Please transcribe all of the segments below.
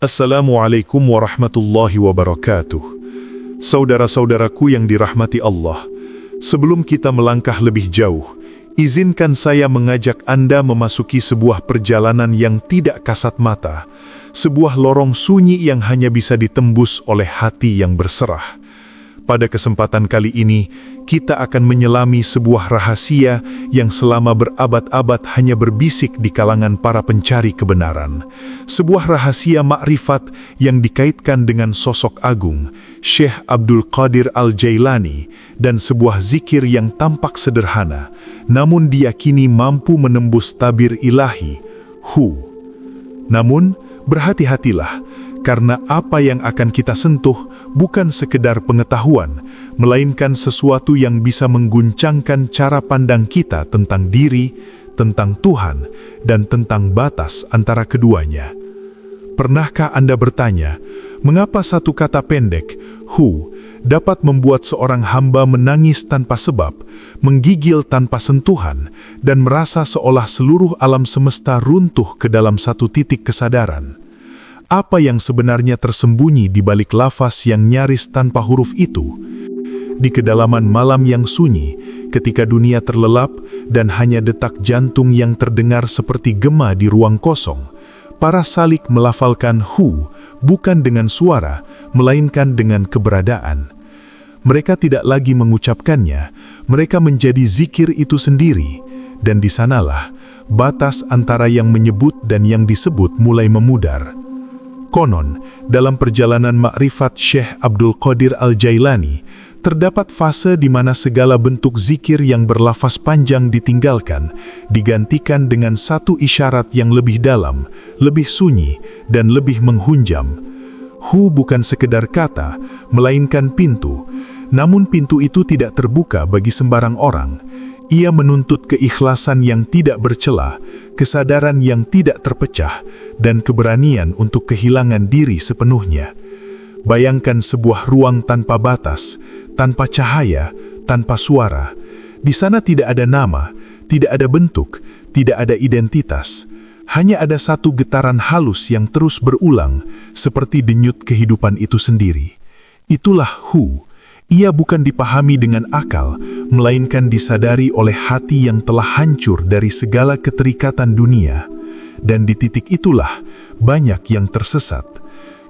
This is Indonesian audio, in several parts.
Assalamualaikum warahmatullahi wabarakatuh. Saudara-saudaraku yang dirahmati Allah, sebelum kita melangkah lebih jauh, izinkan saya mengajak Anda memasuki sebuah perjalanan yang tidak kasat mata, sebuah lorong sunyi yang hanya bisa ditembus oleh hati yang berserah. Pada kesempatan kali ini, kita akan menyelami sebuah rahasia yang selama berabad-abad hanya berbisik di kalangan para pencari kebenaran. Sebuah rahasia makrifat yang dikaitkan dengan sosok agung, Syekh Abdul Qadir Al-Jailani, dan sebuah zikir yang tampak sederhana, namun diyakini mampu menembus tabir ilahi, Hu. Namun, berhati-hatilah, karena apa yang akan kita sentuh bukan sekedar pengetahuan, melainkan sesuatu yang bisa mengguncangkan cara pandang kita tentang diri, tentang Tuhan, dan tentang batas antara keduanya. Pernahkah Anda bertanya, mengapa satu kata pendek, Hu, dapat membuat seorang hamba menangis tanpa sebab, menggigil tanpa sentuhan, dan merasa seolah seluruh alam semesta runtuh ke dalam satu titik kesadaran? Apa yang sebenarnya tersembunyi di balik lafaz yang nyaris tanpa huruf itu? Di kedalaman malam yang sunyi, ketika dunia terlelap dan hanya detak jantung yang terdengar seperti gema di ruang kosong, para salik melafalkan Hu bukan dengan suara, melainkan dengan keberadaan. Mereka tidak lagi mengucapkannya, mereka menjadi zikir itu sendiri, dan di sanalah batas antara yang menyebut dan yang disebut mulai memudar. Konon, dalam perjalanan makrifat Syekh Abdul Qadir Al-Jailani, terdapat fase di mana segala bentuk zikir yang berlafaz panjang ditinggalkan, digantikan dengan satu isyarat yang lebih dalam, lebih sunyi, dan lebih menghunjam. Hu bukan sekedar kata, melainkan pintu, namun pintu itu tidak terbuka bagi sembarang orang. Ia menuntut keikhlasan yang tidak bercela, kesadaran yang tidak terpecah, dan keberanian untuk kehilangan diri sepenuhnya. Bayangkan sebuah ruang tanpa batas, tanpa cahaya, tanpa suara. Di sana tidak ada nama, tidak ada bentuk, tidak ada identitas. Hanya ada satu getaran halus yang terus berulang, seperti denyut kehidupan itu sendiri. Itulah Hu. Ia bukan dipahami dengan akal, melainkan disadari oleh hati yang telah hancur dari segala keterikatan dunia. Dan di titik itulah banyak yang tersesat.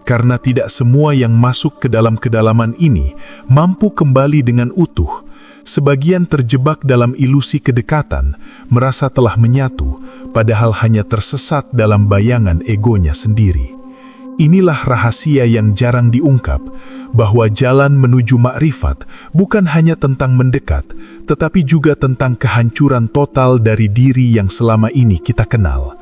Karena tidak semua yang masuk ke dalam kedalaman ini mampu kembali dengan utuh. Sebagian terjebak dalam ilusi kedekatan, merasa telah menyatu, padahal hanya tersesat dalam bayangan egonya sendiri. Inilah rahasia yang jarang diungkap, bahwa jalan menuju makrifat bukan hanya tentang mendekat, tetapi juga tentang kehancuran total dari diri yang selama ini kita kenal.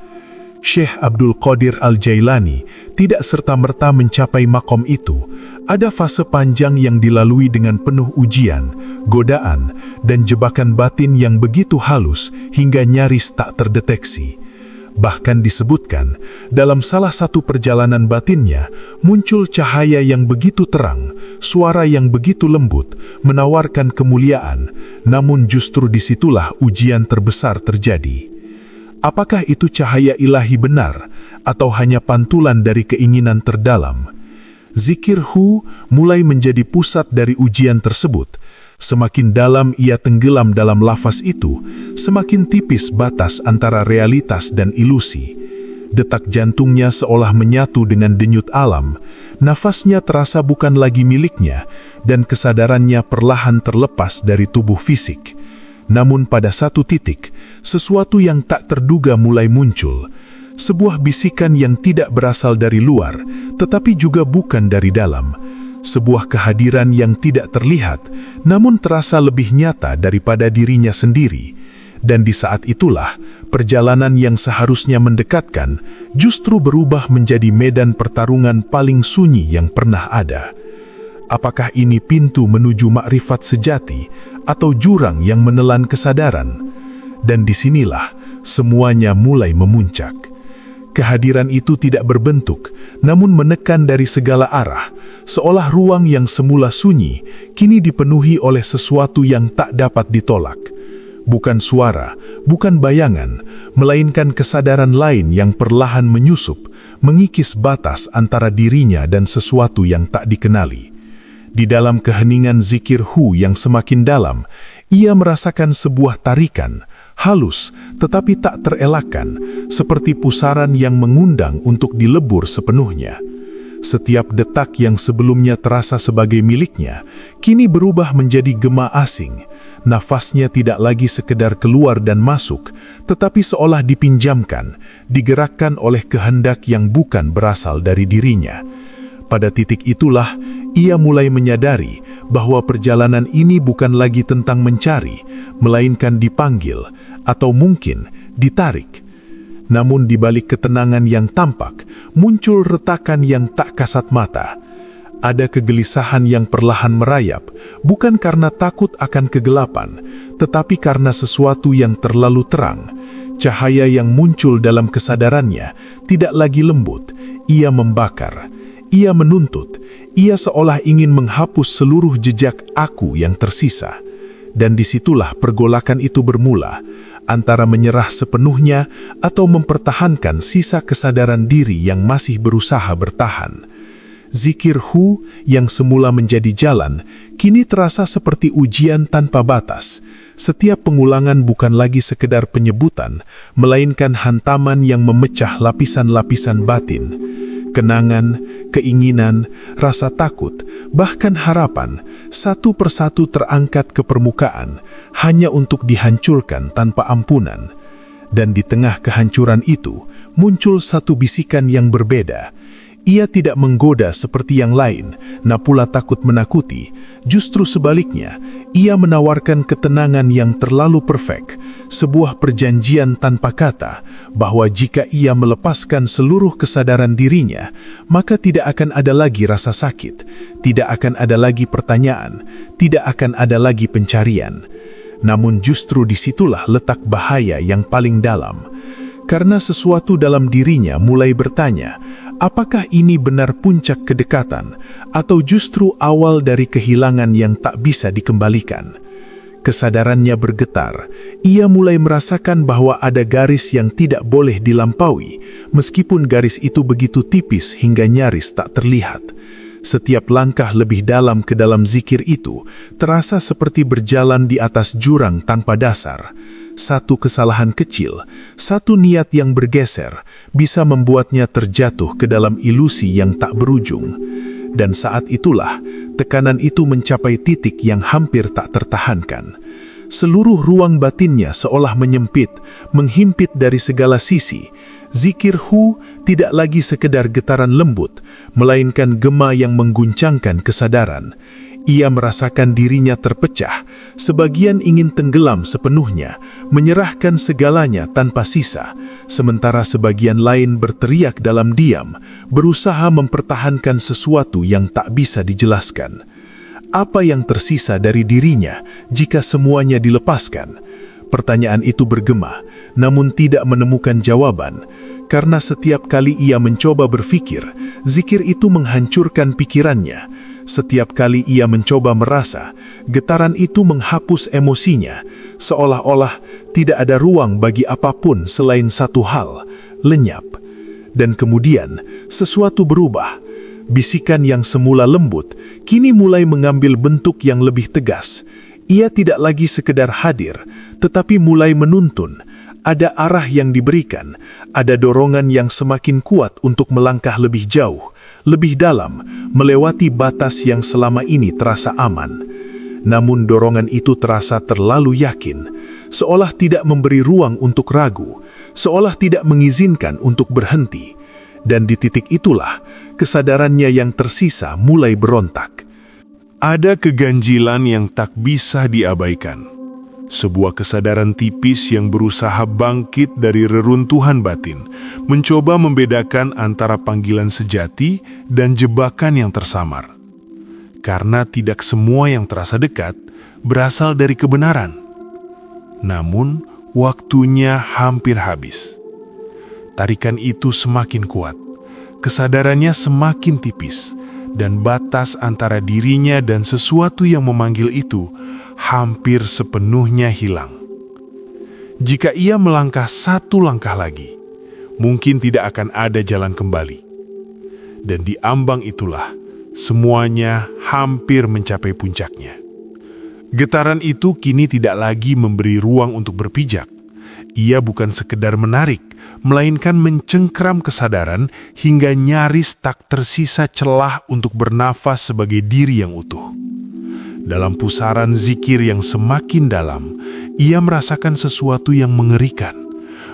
Syekh Abdul Qadir Al-Jailani tidak serta-merta mencapai makom itu. Ada fase panjang yang dilalui dengan penuh ujian, godaan, dan jebakan batin yang begitu halus hingga nyaris tak terdeteksi. Bahkan disebutkan, dalam salah satu perjalanan batinnya, muncul cahaya yang begitu terang, suara yang begitu lembut, menawarkan kemuliaan, namun justru disitulah ujian terbesar terjadi. Apakah itu cahaya ilahi benar, atau hanya pantulan dari keinginan terdalam? Zikir Hu mulai menjadi pusat dari ujian tersebut. Semakin dalam ia tenggelam dalam lafaz itu, semakin tipis batas antara realitas dan ilusi. Detak jantungnya seolah menyatu dengan denyut alam, nafasnya terasa bukan lagi miliknya, dan kesadarannya perlahan terlepas dari tubuh fisik. Namun pada satu titik, sesuatu yang tak terduga mulai muncul. Sebuah bisikan yang tidak berasal dari luar, tetapi juga bukan dari dalam. Sebuah kehadiran yang tidak terlihat, namun terasa lebih nyata daripada dirinya sendiri. Dan di saat itulah, perjalanan yang seharusnya mendekatkan, justru berubah menjadi medan pertarungan paling sunyi yang pernah ada. Apakah ini pintu menuju makrifat sejati, atau jurang yang menelan kesadaran? Dan disinilah, semuanya mulai memuncak. Kehadiran itu tidak berbentuk, namun menekan dari segala arah, seolah ruang yang semula sunyi, kini dipenuhi oleh sesuatu yang tak dapat ditolak. Bukan suara, bukan bayangan, melainkan kesadaran lain yang perlahan menyusup, mengikis batas antara dirinya dan sesuatu yang tak dikenali. Di dalam keheningan zikir Hu yang semakin dalam, ia merasakan sebuah tarikan, halus tetapi tak terelakkan, seperti pusaran yang mengundang untuk dilebur sepenuhnya. Setiap detak yang sebelumnya terasa sebagai miliknya, kini berubah menjadi gema asing. Nafasnya tidak lagi sekedar keluar dan masuk, tetapi seolah dipinjamkan, digerakkan oleh kehendak yang bukan berasal dari dirinya. Pada titik itulah, ia mulai menyadari bahwa perjalanan ini bukan lagi tentang mencari, melainkan dipanggil, atau mungkin ditarik. Namun di balik ketenangan yang tampak, muncul retakan yang tak kasat mata. Ada kegelisahan yang perlahan merayap, bukan karena takut akan kegelapan, tetapi karena sesuatu yang terlalu terang. Cahaya yang muncul dalam kesadarannya tidak lagi lembut, ia membakar. Ia menuntut, ia seolah ingin menghapus seluruh jejak aku yang tersisa. Dan disitulah pergolakan itu bermula, antara menyerah sepenuhnya atau mempertahankan sisa kesadaran diri yang masih berusaha bertahan. Zikir Hu yang semula menjadi jalan, kini terasa seperti ujian tanpa batas. Setiap pengulangan bukan lagi sekedar penyebutan, melainkan hantaman yang memecah lapisan-lapisan batin. Kenangan, keinginan, rasa takut, bahkan harapan, satu persatu terangkat ke permukaan, hanya untuk dihancurkan tanpa ampunan. Dan di tengah kehancuran itu, muncul satu bisikan yang berbeda. Ia tidak menggoda seperti yang lain, pula takut menakuti. Justru sebaliknya, ia menawarkan ketenangan yang terlalu perfect, sebuah perjanjian tanpa kata, bahwa jika ia melepaskan seluruh kesadaran dirinya, maka tidak akan ada lagi rasa sakit, tidak akan ada lagi pertanyaan, tidak akan ada lagi pencarian. Namun justru disitulah letak bahaya yang paling dalam. Karena sesuatu dalam dirinya mulai bertanya, apakah ini benar puncak kedekatan, atau justru awal dari kehilangan yang tak bisa dikembalikan? Kesadarannya bergetar, ia mulai merasakan bahwa ada garis yang tidak boleh dilampaui, meskipun garis itu begitu tipis hingga nyaris tak terlihat. Setiap langkah lebih dalam ke dalam zikir itu, terasa seperti berjalan di atas jurang tanpa dasar. Satu kesalahan kecil, satu niat yang bergeser, bisa membuatnya terjatuh ke dalam ilusi yang tak berujung. Dan saat itulah, tekanan itu mencapai titik yang hampir tak tertahankan. Seluruh ruang batinnya seolah menyempit, menghimpit dari segala sisi. Zikir Hu tidak lagi sekedar getaran lembut, melainkan gema yang mengguncangkan kesadaran. Ia merasakan dirinya terpecah, sebagian ingin tenggelam sepenuhnya, menyerahkan segalanya tanpa sisa, sementara sebagian lain berteriak dalam diam, berusaha mempertahankan sesuatu yang tak bisa dijelaskan. Apa yang tersisa dari dirinya jika semuanya dilepaskan? Pertanyaan itu bergema, namun tidak menemukan jawaban, karena setiap kali ia mencoba berpikir, zikir itu menghancurkan pikirannya. Setiap kali ia mencoba merasa, getaran itu menghapus emosinya, seolah-olah tidak ada ruang bagi apapun selain satu hal, lenyap. Dan kemudian, sesuatu berubah. Bisikan yang semula lembut, kini mulai mengambil bentuk yang lebih tegas. Ia tidak lagi sekedar hadir, tetapi mulai menuntun. Ada arah yang diberikan, ada dorongan yang semakin kuat untuk melangkah lebih jauh, lebih dalam, melewati batas yang selama ini terasa aman. Namun dorongan itu terasa terlalu yakin, seolah tidak memberi ruang untuk ragu, seolah tidak mengizinkan untuk berhenti. Dan di titik itulah, kesadarannya yang tersisa mulai berontak. Ada keganjilan yang tak bisa diabaikan. Sebuah kesadaran tipis yang berusaha bangkit dari reruntuhan batin, mencoba membedakan antara panggilan sejati dan jebakan yang tersamar. Karena tidak semua yang terasa dekat berasal dari kebenaran. Namun, waktunya hampir habis. Tarikan itu semakin kuat, kesadarannya semakin tipis, dan batas antara dirinya dan sesuatu yang memanggil itu hampir sepenuhnya hilang. Jika ia melangkah satu langkah lagi, mungkin tidak akan ada jalan kembali. Dan di ambang itulah, semuanya hampir mencapai puncaknya. Getaran itu kini tidak lagi memberi ruang untuk berpijak. Ia bukan sekedar menarik, melainkan mencengkram kesadaran hingga nyaris tak tersisa celah untuk bernafas sebagai diri yang utuh. Dalam pusaran zikir yang semakin dalam, ia merasakan sesuatu yang mengerikan.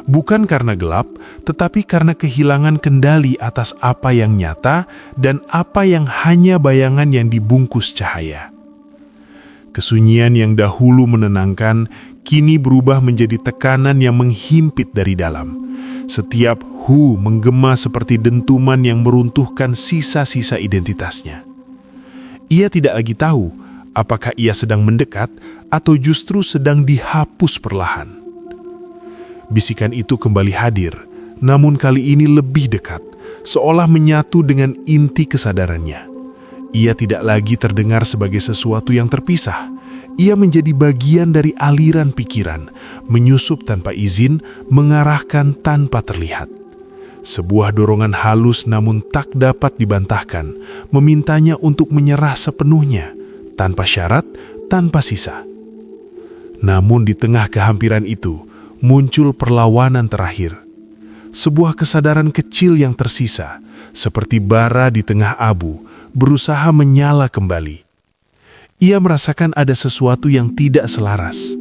Bukan karena gelap, tetapi karena kehilangan kendali atas apa yang nyata dan apa yang hanya bayangan yang dibungkus cahaya. Kesunyian yang dahulu menenangkan, kini berubah menjadi tekanan yang menghimpit dari dalam. Setiap menggema seperti dentuman yang meruntuhkan sisa-sisa identitasnya. Ia tidak lagi tahu apakah ia sedang mendekat atau justru sedang dihapus perlahan. Bisikan itu kembali hadir, namun kali ini lebih dekat, seolah menyatu dengan inti kesadarannya. Ia tidak lagi terdengar sebagai sesuatu yang terpisah. Ia menjadi bagian dari aliran pikiran, menyusup tanpa izin, mengarahkan tanpa terlihat. Sebuah dorongan halus namun tak dapat dibantahkan, memintanya untuk menyerah sepenuhnya, tanpa syarat, tanpa sisa. Namun di tengah kehampiran itu, muncul perlawanan terakhir. Sebuah kesadaran kecil yang tersisa, seperti bara di tengah abu, berusaha menyala kembali. Ia merasakan ada sesuatu yang tidak selaras,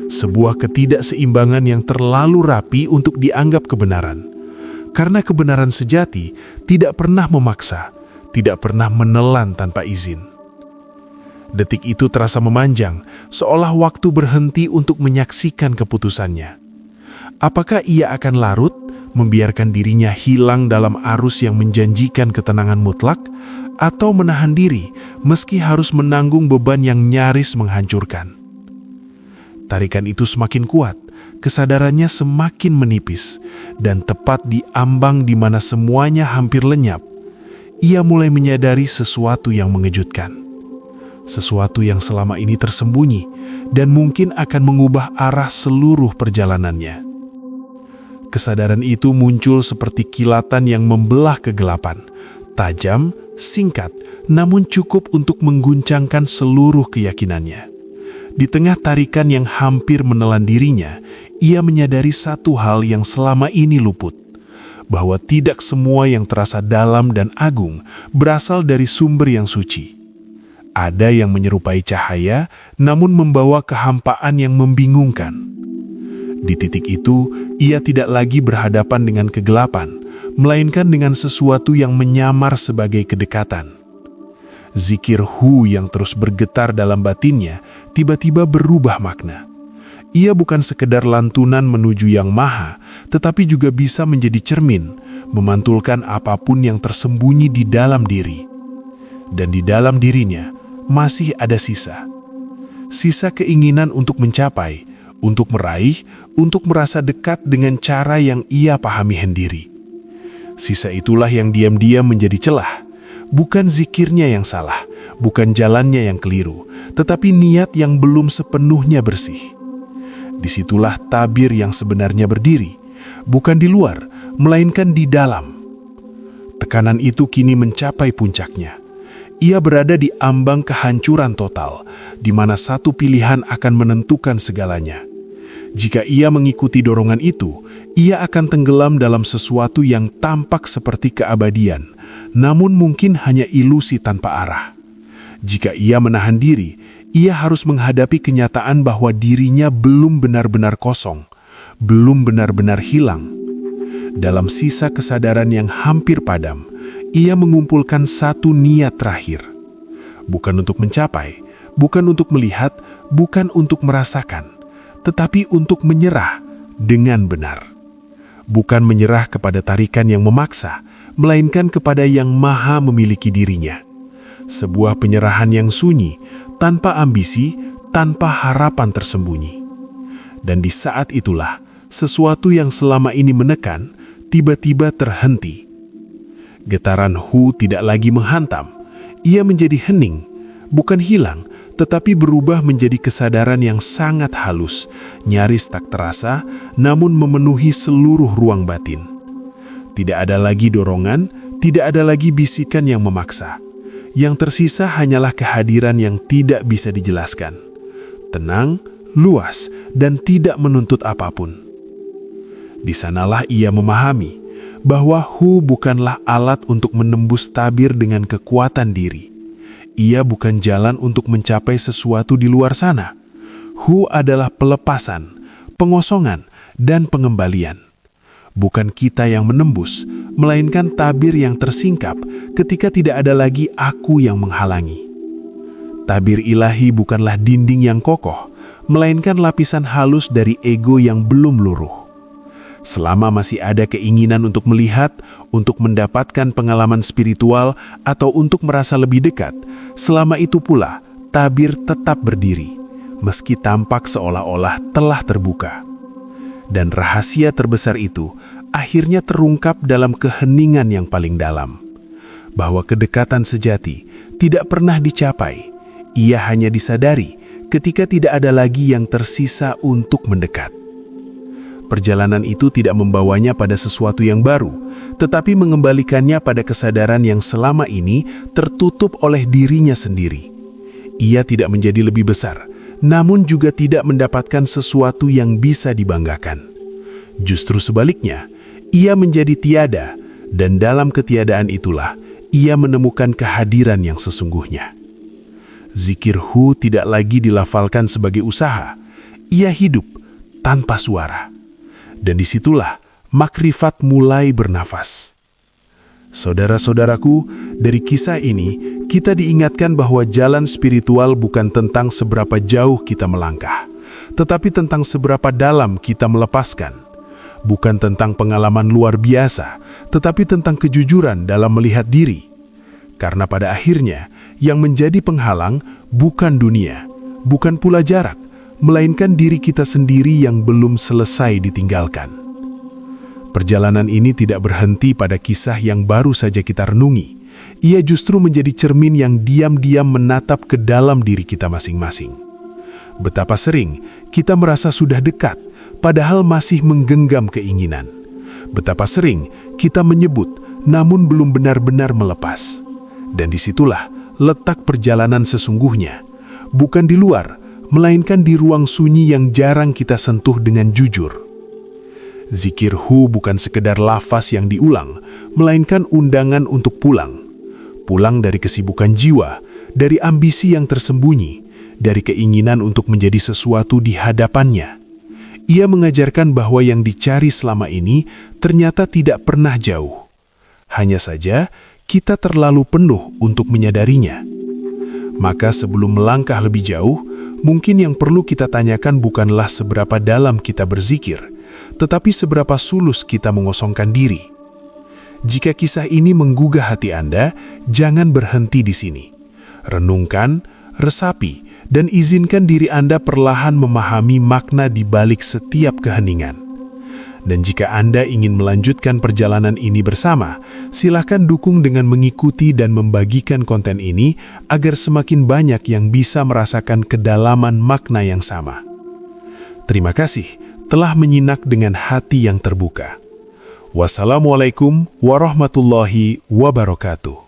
sebuah ketidakseimbangan yang terlalu rapi untuk dianggap kebenaran. Karena kebenaran sejati tidak pernah memaksa, tidak pernah menelan tanpa izin. Detik itu terasa memanjang, seolah waktu berhenti untuk menyaksikan keputusannya. Apakah ia akan larut, membiarkan dirinya hilang dalam arus yang menjanjikan ketenangan mutlak, atau menahan diri meski harus menanggung beban yang nyaris menghancurkan? Tarikan itu semakin kuat, kesadarannya semakin menipis, dan tepat di ambang di mana semuanya hampir lenyap, ia mulai menyadari sesuatu yang mengejutkan. Sesuatu yang selama ini tersembunyi dan mungkin akan mengubah arah seluruh perjalanannya. Kesadaran itu muncul seperti kilatan yang membelah kegelapan, tajam, singkat, namun cukup untuk mengguncangkan seluruh keyakinannya. Di tengah tarikan yang hampir menelan dirinya, ia menyadari satu hal yang selama ini luput, bahwa tidak semua yang terasa dalam dan agung berasal dari sumber yang suci. Ada yang menyerupai cahaya, namun membawa kehampaan yang membingungkan. Di titik itu, ia tidak lagi berhadapan dengan kegelapan, melainkan dengan sesuatu yang menyamar sebagai kedekatan. Zikir yang terus bergetar dalam batinnya tiba-tiba berubah makna. Ia bukan sekedar lantunan menuju Yang Maha, tetapi juga bisa menjadi cermin, memantulkan apapun yang tersembunyi di dalam diri. Dan di dalam dirinya masih ada sisa. Sisa keinginan untuk mencapai, untuk meraih, untuk merasa dekat dengan cara yang ia pahami sendiri. Sisa itulah yang diam-diam menjadi celah. Bukan zikirnya yang salah, bukan jalannya yang keliru, tetapi niat yang belum sepenuhnya bersih. Disitulah tabir yang sebenarnya berdiri, bukan di luar, melainkan di dalam. Tekanan itu kini mencapai puncaknya. Ia berada di ambang kehancuran total, di mana satu pilihan akan menentukan segalanya. Jika ia mengikuti dorongan itu, ia akan tenggelam dalam sesuatu yang tampak seperti keabadian, namun mungkin hanya ilusi tanpa arah. Jika ia menahan diri, ia harus menghadapi kenyataan bahwa dirinya belum benar-benar kosong, belum benar-benar hilang. Dalam sisa kesadaran yang hampir padam, ia mengumpulkan satu niat terakhir. Bukan untuk mencapai, bukan untuk melihat, bukan untuk merasakan, tetapi untuk menyerah dengan benar. Bukan menyerah kepada tarikan yang memaksa, melainkan kepada Yang Maha memiliki dirinya. Sebuah penyerahan yang sunyi, tanpa ambisi, tanpa harapan tersembunyi. Dan di saat itulah, sesuatu yang selama ini menekan, tiba-tiba terhenti. Getaran tidak lagi menghantam. Ia menjadi hening, bukan hilang, tetapi berubah menjadi kesadaran yang sangat halus, nyaris tak terasa, namun memenuhi seluruh ruang batin. Tidak ada lagi dorongan, tidak ada lagi bisikan yang memaksa. Yang tersisa hanyalah kehadiran yang tidak bisa dijelaskan. Tenang, luas, dan tidak menuntut apapun. Di sanalah ia memahami bahwa Hu bukanlah alat untuk menembus tabir dengan kekuatan diri. Ia bukan jalan untuk mencapai sesuatu di luar sana. Hu adalah pelepasan, pengosongan, dan pengembalian. Bukan kita yang menembus, melainkan tabir yang tersingkap ketika tidak ada lagi aku yang menghalangi. Tabir ilahi bukanlah dinding yang kokoh, melainkan lapisan halus dari ego yang belum luruh. Selama masih ada keinginan untuk melihat, untuk mendapatkan pengalaman spiritual, atau untuk merasa lebih dekat, selama itu pula tabir tetap berdiri, meski tampak seolah-olah telah terbuka. Dan rahasia terbesar itu akhirnya terungkap dalam keheningan yang paling dalam. Bahwa kedekatan sejati tidak pernah dicapai, ia hanya disadari ketika tidak ada lagi yang tersisa untuk mendekat. Perjalanan itu tidak membawanya pada sesuatu yang baru, tetapi mengembalikannya pada kesadaran yang selama ini tertutup oleh dirinya sendiri. Ia tidak menjadi lebih besar, namun juga tidak mendapatkan sesuatu yang bisa dibanggakan. Justru sebaliknya, ia menjadi tiada, dan dalam ketiadaan itulah ia menemukan kehadiran yang sesungguhnya. Zikir Hu tidak lagi dilafalkan sebagai usaha, ia hidup tanpa suara. Dan disitulah makrifat mulai bernafas. Saudara-saudaraku, dari kisah ini, kita diingatkan bahwa jalan spiritual bukan tentang seberapa jauh kita melangkah, tetapi tentang seberapa dalam kita melepaskan. Bukan tentang pengalaman luar biasa, tetapi tentang kejujuran dalam melihat diri. Karena pada akhirnya, yang menjadi penghalang bukan dunia, bukan pula jarak, melainkan diri kita sendiri yang belum selesai ditinggalkan. Perjalanan ini tidak berhenti pada kisah yang baru saja kita renungi. Ia justru menjadi cermin yang diam-diam menatap ke dalam diri kita masing-masing. Betapa sering kita merasa sudah dekat, padahal masih menggenggam keinginan. Betapa sering kita menyebut, namun belum benar-benar melepas. Dan disitulah letak perjalanan sesungguhnya. Bukan di luar, melainkan di ruang sunyi yang jarang kita sentuh dengan jujur. Zikir Hu bukan sekedar lafaz yang diulang, melainkan undangan untuk pulang. Pulang dari kesibukan jiwa, dari ambisi yang tersembunyi, dari keinginan untuk menjadi sesuatu di hadapannya. Ia mengajarkan bahwa yang dicari selama ini ternyata tidak pernah jauh. Hanya saja, kita terlalu penuh untuk menyadarinya. Maka sebelum melangkah lebih jauh, mungkin yang perlu kita tanyakan bukanlah seberapa dalam kita berzikir, tetapi seberapa sulus kita mengosongkan diri. Jika kisah ini menggugah hati Anda, jangan berhenti di sini. Renungkan, resapi, dan izinkan diri Anda perlahan memahami makna di balik setiap keheningan. Dan jika Anda ingin melanjutkan perjalanan ini bersama, silakan dukung dengan mengikuti dan membagikan konten ini agar semakin banyak yang bisa merasakan kedalaman makna yang sama. Terima kasih telah menyimak dengan hati yang terbuka. Wassalamualaikum warahmatullahi wabarakatuh.